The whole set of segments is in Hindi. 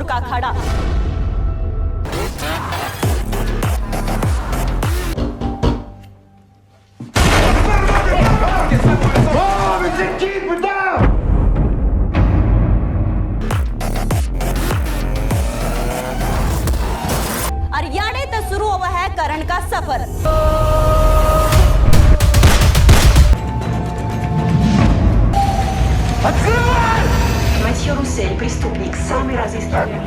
सुर का अखाड़ा। अरियाड़े तो शुरू हुआ है करण का सफर। Mathieu Roussel, преступник, самый разыскиваемый.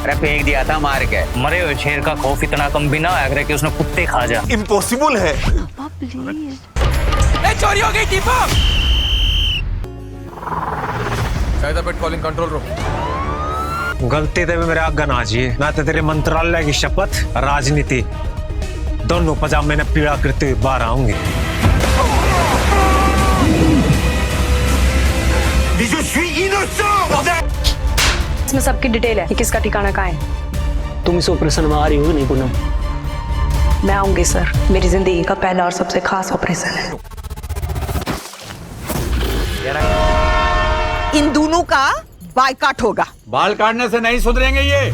अरे फेंक दिया था मार के। मरे हुए शेर का खौफ इतना कम भी ना है कि उसने कुत्ते खा जा। इम्पॉसिबल है। चोरी हो गई दीपा। शायद कॉलिंग कंट्रोल रूम। गलती तो मेरे आगे ना आजिए, मैं तो तेरे मंत्रालय की शपथ राजनीति दोनों पजामे ने पीड़ा करते हुए बाहर आऊंगे। इसमें सबकी डिटेल है कि किसका ठिकाना कहाँ है। तुम इस ऑपरेशन में आ रही हो नहीं पूनम? मैं आऊंगी सर, मेरी जिंदगी का पहला और सबसे खास ऑपरेशन है। इन दोनों का बायकॉट होगा। बाल काटने से नहीं सुधरेंगे ये।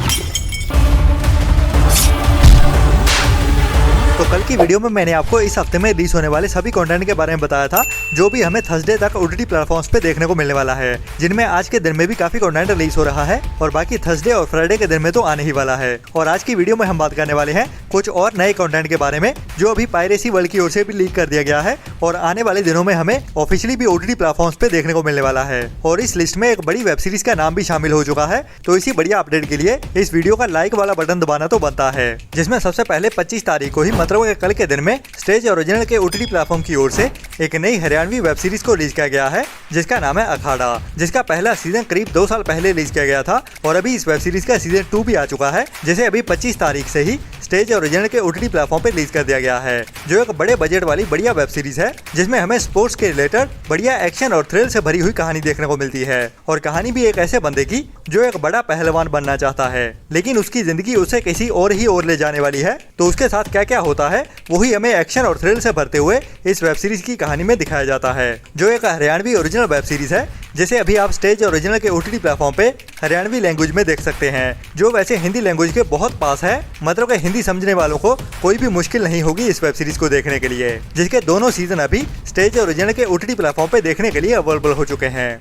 तो कल की वीडियो में मैंने आपको इस हफ्ते में रिलीज होने वाले सभी कंटेंट के बारे में बताया था जो भी हमें थर्सडे तक ओटीटी प्लेटफॉर्म्स पे देखने को मिलने वाला है, जिनमें आज के दिन में भी काफी कंटेंट रिलीज हो रहा है और बाकी थर्सडे और फ्राइडे के दिन में तो आने ही वाला है। और आज की वीडियो में हम बात करने वाले हैं कुछ और नए कंटेंट के बारे में जो अभी पायरेसी वर्ल्ड की ओर से भी लीक कर दिया गया है और आने वाले दिनों में हमें ऑफिशियली भी ओटीटी प्लेटफॉर्म्स पे देखने को मिलने वाला है। और इस लिस्ट में एक बड़ी वेब सीरीज का नाम भी शामिल हो चुका है। तो इसी बढ़िया अपडेट के लिए इस वीडियो का लाइक वाला बटन दबाना तो बनता है, जिसमें सबसे पहले 25 तारीख को ही मतलब कल के दिन में स्टेज ओरिजिनल के ओटीटी प्लेटफॉर्म की ओर से एक नई हरियाणवी वेब सीरीज को रिलीज किया गया है जिसका नाम है अखाड़ा, जिसका पहला सीजन करीब 2 साल पहले रिलीज किया गया था और अभी इस वेब सीरीज का सीजन 2 भी आ चुका है, जिसे अभी 25 तारीख से ही स्टेज ओरिजिनल के ओटीटी प्लेटफॉर्म पे रिलीज कर दिया गया है, जो एक बड़े बजट वाली बढ़िया वेब सीरीज है जिसमें हमें स्पोर्ट्स के रिलेटेड बढ़िया एक्शन और थ्रिल से भरी हुई कहानी देखने को मिलती है। और कहानी भी एक ऐसे बंदे की जो एक बड़ा पहलवान बनना चाहता है लेकिन उसकी जिंदगी उसे किसी और ही ओर ले जाने वाली है। तो उसके साथ क्या क्या होता है वही हमें एक्शन और थ्रिल से भरते हुए इस वेब सीरीज की कहानी में दिखाया जाता है, जो एक हरियाणवी ओरिजिनल वेब सीरीज है जिसे अभी आप स्टेज ओरिजिनल के ओटीटी प्लेटफॉर्म पे हरियाणवी लैंग्वेज में देख सकते हैं, जो वैसे हिंदी लैंग्वेज के बहुत पास है। मतलब कि हिंदी समझने वालों को कोई भी मुश्किल नहीं होगी इस वेब सीरीज को देखने के लिए, जिसके दोनों सीजन अभी स्टेज ओरिजिनल के ओटीटी प्लेटफॉर्म पे देखने के लिए अवेलेबल हो चुके हैं।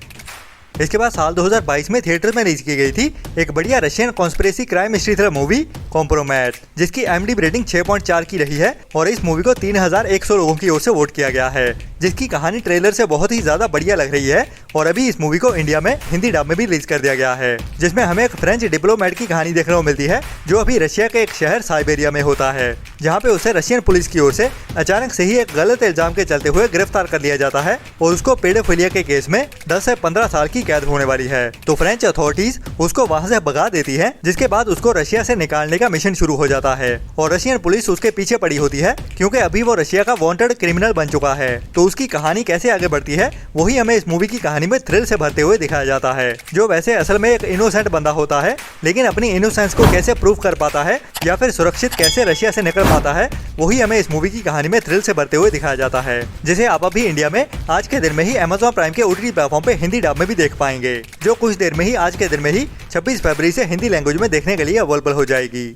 इसके बाद साल 2022 में थिएटर में रिलीज की गई थी एक बढ़िया Russian conspiracy crime history thriller movie Kompromat, जिसकी IMDb रेटिंग 6.4 की रही है और इस मूवी को 3100 लोगों की ओर से वोट किया गया है, जिसकी कहानी ट्रेलर से बहुत ही ज्यादा बढ़िया लग रही है। और अभी इस मूवी को इंडिया में हिंदी डब में भी रिलीज कर दिया गया है, जिसमें हमें एक फ्रेंच डिप्लोमेट की कहानी देखने को मिलती है जो अभी रशिया के एक शहर साइबेरिया में होता है, जहाँ पे उसे रशियन पुलिस की ओर से अचानक से ही एक गलत इल्जाम के चलते हुए गिरफ्तार कर लिया जाता है और उसको पेडोफिलिया के केस में 10 से 15 साल की कैद होने वाली है। तो फ्रेंच अथॉरिटीज उसको वहाँ से भगा देती है, जिसके बाद उसको रशिया से निकालने का मिशन शुरू हो जाता है और रशियन पुलिस उसके पीछे पड़ी होती है क्योंकि अभी वो रशिया का वांटेड क्रिमिनल बन चुका है। तो उसकी कहानी कैसे आगे बढ़ती है वही हमें इस मूवी की कहानी में थ्रिल से भरते हुए दिखाया जाता है, जो वैसे असल में एक इनोसेंट बंदा होता है लेकिन अपनी इनोसेंस को कैसे प्रूव कर पाता है या फिर सुरक्षित कैसे रशिया से निकल पाता है वही हमें इस मूवी की कहानी में थ्रिल से भरते हुए दिखाया जाता है, जिसे आप अभी इंडिया में आज के दिन में ही Amazon प्राइम के ओटीटी प्लेटफॉर्म पे हिंदी डब में भी देख पाएंगे, जो कुछ देर में ही आज के दिन में ही 26 फरवरी से हिंदी लैंग्वेज में देखने के लिए अवेलेबल हो जाएगी।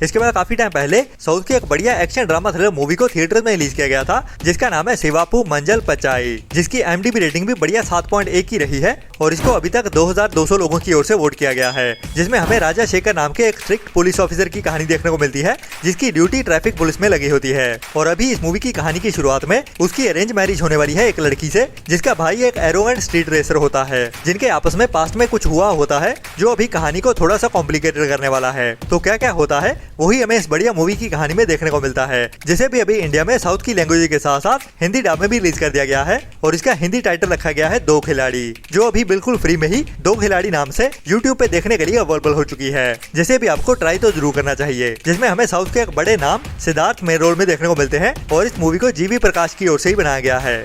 इसके बाद काफी टाइम पहले साउथ की एक बढ़िया एक्शन ड्रामा थ्रिलर मूवी को थिएटर में रिलीज किया गया था जिसका नाम है शिवापू मंजल पचाई, जिसकी IMDb रेटिंग भी बढ़िया 7.1 की रही है और इसको अभी तक 2200 लोगों की ओर से वोट किया गया है, जिसमें हमें राजा शेखर नाम के एक स्ट्रिक्ट पुलिस ऑफिसर की कहानी देखने को मिलती है जिसकी ड्यूटी ट्रैफिक पुलिस में लगी होती है। और अभी इस मूवी की कहानी की शुरुआत में उसकी अरेंज मैरिज होने वाली है एक लड़की से जिसका भाई एक एरोगेंट स्ट्रीट रेसर होता है, जिनके आपस में पास्ट में कुछ हुआ होता है जो अभी कहानी को थोड़ा सा कॉम्प्लिकेटेड करने वाला है। तो क्या क्या होता है वही हमें इस बढ़िया मूवी की कहानी में देखने को मिलता है, जिसे भी अभी इंडिया में साउथ की लैंग्वेज के साथ साथ हिंदी डब में भी रिलीज कर दिया गया है और इसका हिंदी टाइटल रखा गया है 2 खिलाड़ी, जो अभी बिल्कुल फ्री में ही 2 खिलाड़ी नाम से YouTube पे देखने के लिए अवेलेबल हो चुकी है, जिसे भी आपको ट्राई तो जरूर करना चाहिए, जिसमें हमें साउथ के एक बड़े नाम सिद्धार्थ मेन रोल में देखने को मिलते हैं और इस मूवी को GV प्रकाश की ओर से ही बनाया गया है।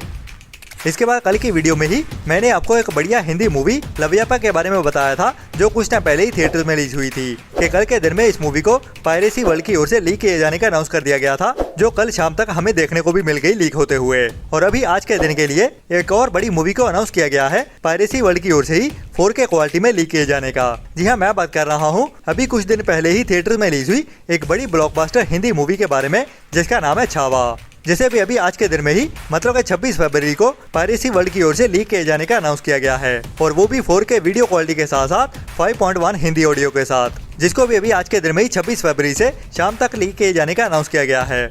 इसके बाद कल की वीडियो में ही मैंने आपको एक बढ़िया हिंदी मूवी लवयापा के बारे में बताया था, जो कुछ टाइम पहले ही थिएटर में रिलीज हुई थी कि कल के दिन में इस मूवी को पायरेसी वर्ल्ड की ओर से लीक किए जाने का अनाउंस कर दिया गया था, जो कल शाम तक हमें देखने को भी मिल गई लीक होते हुए। और अभी आज के दिन के लिए एक और बड़ी मूवी को अनाउंस किया गया है पायरेसी वर्ल्ड की ओर से ही 4K क्वालिटी में लीक किए जाने का। जी हाँ, मैं बात कर रहा हूँ अभी कुछ दिन पहले ही थिएटर में रिलीज हुई एक बड़ी ब्लॉकबस्टर हिंदी मूवी के बारे में, जिसका नाम है छावा, जिसे भी अभी आज के दिन में ही मतलब 26 फरवरी को पायरेसी वर्ल्ड की ओर से लीक किए जाने का अनाउंस किया गया है, और वो भी 4K वीडियो क्वालिटी के साथ साथ 5.1 हिंदी ऑडियो के साथ, जिसको भी अभी आज के दिन में ही 26 फरवरी से शाम तक लीक किए जाने का अनाउंस किया गया है।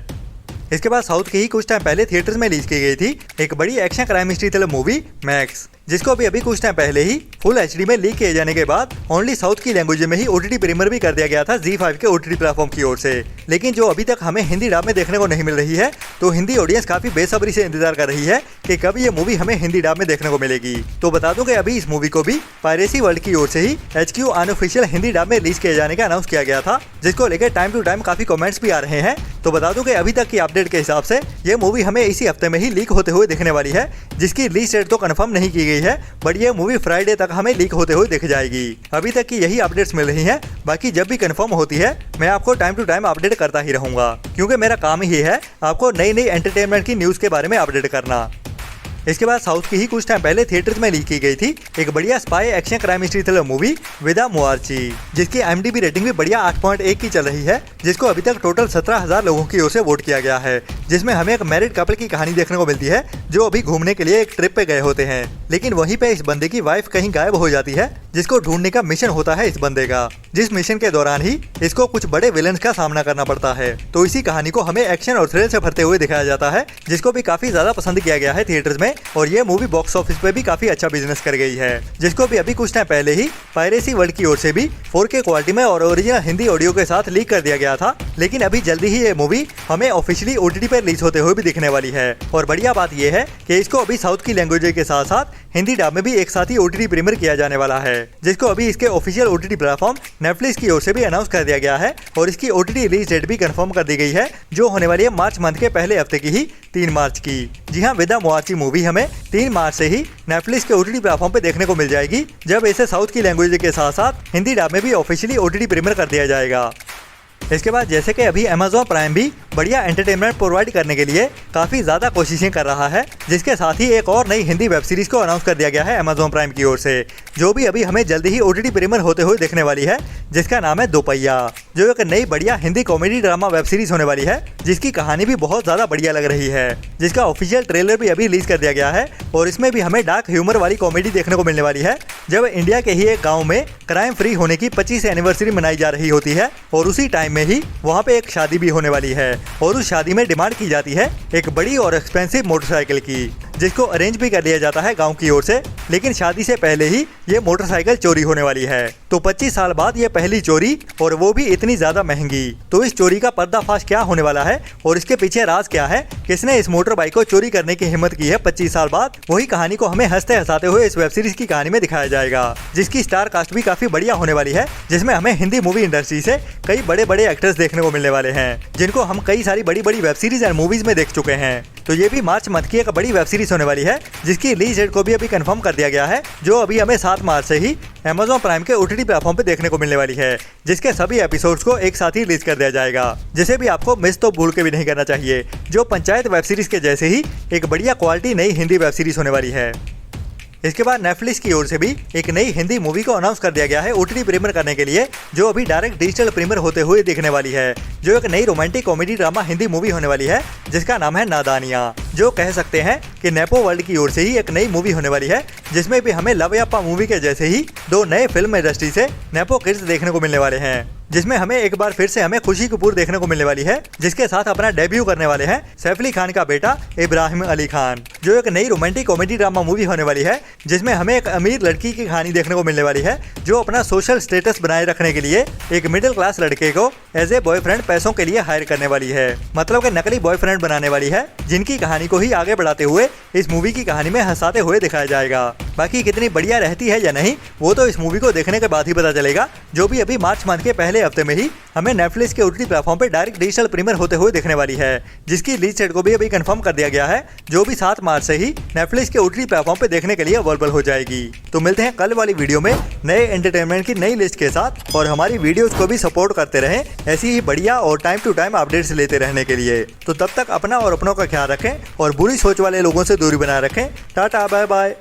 इसके बाद साउथ की ही कुछ टाइम पहले थिएटर्स में रिलीज की गई थी एक बड़ी action crime mystery thriller movie max, जिसको भी अभी कुछ टाइम पहले ही फुल HD में लीक किए जाने के बाद ओनली साउथ की लैंग्वेज में ही OTT प्रीमियर भी कर दिया गया था ZEE5 के OTT प्लेटफॉर्म की ओर से। लेकिन जो अभी तक हमें हिंदी डब में देखने को नहीं मिल रही है, तो हिंदी ऑडियंस काफी बेसब्री से इंतजार कर रही है कि कब ये मूवी हमें हिंदी डब में देखने को मिलेगी। तो बता दूं कि अभी इस मूवी को भी पायरेसी वर्ल्ड की ओर से ही HQ अनऑफिशियल हिंदी डब में रिलीज किए जाने का अनाउंस किया गया था, जिसको लेकर टाइम टू टाइम काफी कमेंट्स भी आ रहे हैं। तो बता दूं कि अभी तक की अपडेट के हिसाब से ये मूवी हमें इसी हफ्ते में ही लीक होते हुए दिखने वाली है, जिसकी रिलीज डेट तो कंफर्म नहीं की गई है, बट ये मूवी फ्राइडे तक हमें लीक होते हुए दिख जाएगी। अभी तक की यही अपडेट्स मिल रही हैं, बाकी जब भी कंफर्म होती है मैं आपको टाइम टू टाइम अपडेट करता ही रहूंगा, क्योंकि मेरा काम ही है आपको नई नई एंटरटेनमेंट की न्यूज़ के बारे में अपडेट करना। इसके बाद साउथ की ही कुछ टाइम पहले थिएटर्स में लीक की गई थी एक बढ़िया spy action crime mystery thriller movie विदा मुआर्ची, जिसकी IMDb रेटिंग भी बढ़िया 8.1 की चल रही है, जिसको अभी तक टोटल 17,000 लोगों की ओर से वोट किया गया है, जिसमें हमें एक मैरिड कपल की कहानी देखने को मिलती है, जो अभी घूमने के लिए एक ट्रिप पे गए होते हैं, लेकिन वहीं पे इस बंदे की वाइफ कहीं गायब हो जाती है, जिसको ढूंढने का मिशन होता है इस बंदे का, जिस मिशन के दौरान ही इसको कुछ बड़े विलन्स का सामना करना पड़ता है। तो इसी कहानी को हमें एक्शन और थ्रिल से भरते हुए दिखाया जाता है, जिसको भी काफी ज्यादा पसंद किया गया है थिएटर्स में, और ये मूवी बॉक्स ऑफिस पे भी काफी अच्छा बिजनेस कर गई है, जिसको भी अभी कुछ टाइम पहले ही पायरेसी वर्ल्ड की ओर से भी 4K क्वालिटी में और ओरिजिनल हिंदी ऑडियो के साथ लीक कर दिया गया था। लेकिन अभी जल्दी ही ये मूवी हमें ऑफिशियली OTT पर रिलीज होते हुए भी दिखने वाली है, और बढ़िया बात यह है कि इसको अभी साउथ की लैंग्वेज के साथ साथ हिंदी डब में भी एक साथ ही OTT प्रीमियर किया जाने वाला है, जिसको अभी इसके ऑफिशियल OTT प्लेटफॉर्म नेटफ्लिक्स की ओर से भी अनाउंस कर दिया गया है, और इसकी OTT रिलीज डेट भी कंफर्म कर दी गई है, जो होने वाली है मार्च मंथ के पहले हफ्ते की ही 3 मार्च की। जी हाँ, विदा मुआर्ची मूवी हमें 3 मार्च से ही नेटफ्लिक्स के OTT प्लेटफॉर्म पे देखने को मिल जाएगी, जब इसे साउथ की लैंग्वेज के साथ साथ हिंदी डब में भी ऑफिशियली OTT प्रीमियर कर दिया जाएगा। इसके बाद जैसे कि अभी Amazon प्राइम भी बढ़िया एंटरटेनमेंट प्रोवाइड करने के लिए काफ़ी ज़्यादा कोशिशें कर रहा है, जिसके साथ ही एक और नई हिंदी वेब सीरीज़ को अनाउंस कर दिया गया है Amazon प्राइम की ओर से, जो भी अभी हमें जल्दी ही OTT प्रीमियर होते हुए देखने वाली है, जिसका नाम है दोपहिया, जो एक नई बढ़िया Hindi comedy drama web series होने वाली है, जिसकी कहानी भी बहुत ज़्यादा बढ़िया लग रही है, जिसका ऑफिशियल ट्रेलर भी अभी रिलीज कर दिया गया है, और इसमें भी हमें डार्क ह्यूमर वाली कॉमेडी देखने को मिलने वाली है, जब इंडिया के ही एक गाँव में क्राइम फ्री होने की 25 एनिवर्सरी मनाई जा रही होती है, और उसी टाइम में ही वहाँ पे एक शादी भी होने वाली है, और उस शादी में डिमांड की जाती है एक बड़ी और एक्सपेंसिव मोटरसाइकिल की, जिसको अरेंज भी कर लिया जाता है गांव की ओर से, लेकिन शादी से पहले ही ये मोटरसाइकिल चोरी होने वाली है। तो 25 साल बाद ये पहली चोरी, और वो भी इतनी ज्यादा महंगी। तो इस चोरी का पर्दाफाश क्या होने वाला है और इसके पीछे राज क्या है, किसने इस मोटर बाइक को चोरी करने की हिम्मत की है 25 साल बाद, वही कहानी को हमें हंसते हंसाते हुए इस वेब सीरीज की कहानी में दिखाया जाएगा, जिसकी स्टार कास्ट भी काफी बढ़िया होने वाली है, जिसमें हमें हिंदी मूवी इंडस्ट्री से कई बड़े बड़े एक्टर्स देखने को मिलने वाले हैं, जिनको हम कई सारी बड़ी बड़ी वेब सीरीज एंड मूवीज में देख चुके हैं। तो ये भी मार्च मंथ की एक बड़ी वेब सीरीज होने वाली है, जिसकी रिलीज डेट को भी अभी कंफर्म कर दिया गया है, जो अभी हमें 7 मार्च से ही Amazon प्राइम के OTT प्लेटफॉर्म पे देखने को मिलने वाली है, जिसके सभी एपिसोड्स को एक साथ ही रिलीज कर दिया जाएगा, जिसे भी आपको मिस तो भूल के भी नहीं करना चाहिए, जो पंचायत वेब सीरीज के जैसे ही एक बढ़िया क्वालिटी नई हिंदी वेब सीरीज होने वाली है। इसके बाद नेटफ्लिक्स की ओर से भी एक नई हिंदी मूवी को अनाउंस कर दिया गया है OTT प्रीमियर करने के लिए, जो अभी डायरेक्ट डिजिटल प्रीमियर होते हुए दिखने वाली है, जो एक नई romantic comedy drama Hindi movie होने वाली है, जिसका नाम है नादानिया, जो कह सकते हैं कि नेपो वर्ल्ड की ओर से ही एक नई मूवी होने वाली है, जिसमें भी हमें लवयाप्पा मूवी के जैसे ही 2 नए फिल्म इंडस्ट्री से नेपो किड्स देखने को मिलने वाले हैं, जिसमें हमें एक बार फिर से हमें खुशी कपूर देखने को मिलने वाली है, जिसके साथ अपना डेब्यू करने वाले हैं सैफ अली खान का बेटा इब्राहिम अली खान, जो एक नई रोमांटिक कॉमेडी ड्रामा मूवी होने वाली है, जिसमें हमें एक अमीर लड़की की कहानी देखने को मिलने वाली है, जो अपना सोशल स्टेटस बनाए रखने के लिए एक मिडिल क्लास लड़के को एज ए बॉयफ्रेंड पैसों के लिए हायर करने वाली है, मतलब कि नकली बॉयफ्रेंड बनाने वाली है, जिनकी कहानी को ही आगे बढ़ाते हुए इस मूवी की कहानी में हंसाते हुए दिखाया जाएगा। बाकी कितनी बढ़िया रहती है या नहीं वो तो इस मूवी को देखने के बाद ही पता चलेगा, जो भी अभी मार्च मंथ के पहले हफ्ते में ही हमें नेटफ्लिक्स के ओटीटी प्लेटफॉर्म पे डायरेक्ट डिजिटल प्रीमियर होते हुए देखने वाली है, जिसकी रिलीज डेट को भी अभी कंफर्म कर दिया गया है, जो भी 7 मार्च से ही नेटफ्लिक्स के ओटीटी प्लेटफॉर्म पे देखने के लिए अवेलेबल हो जाएगी। तो मिलते हैं कल वाली वीडियो में नए एंटरटेनमेंट की नई लिस्ट के साथ, और हमारी वीडियोस को भी सपोर्ट करते रहें ऐसी ही बढ़िया और टाइम टू टाइम अपडेट्स लेते रहने के लिए। तो तब तक अपना और अपनों का ख्याल रखें और बुरी सोच वाले लोगों से दूरी बनाए रखें। Tata bye bye.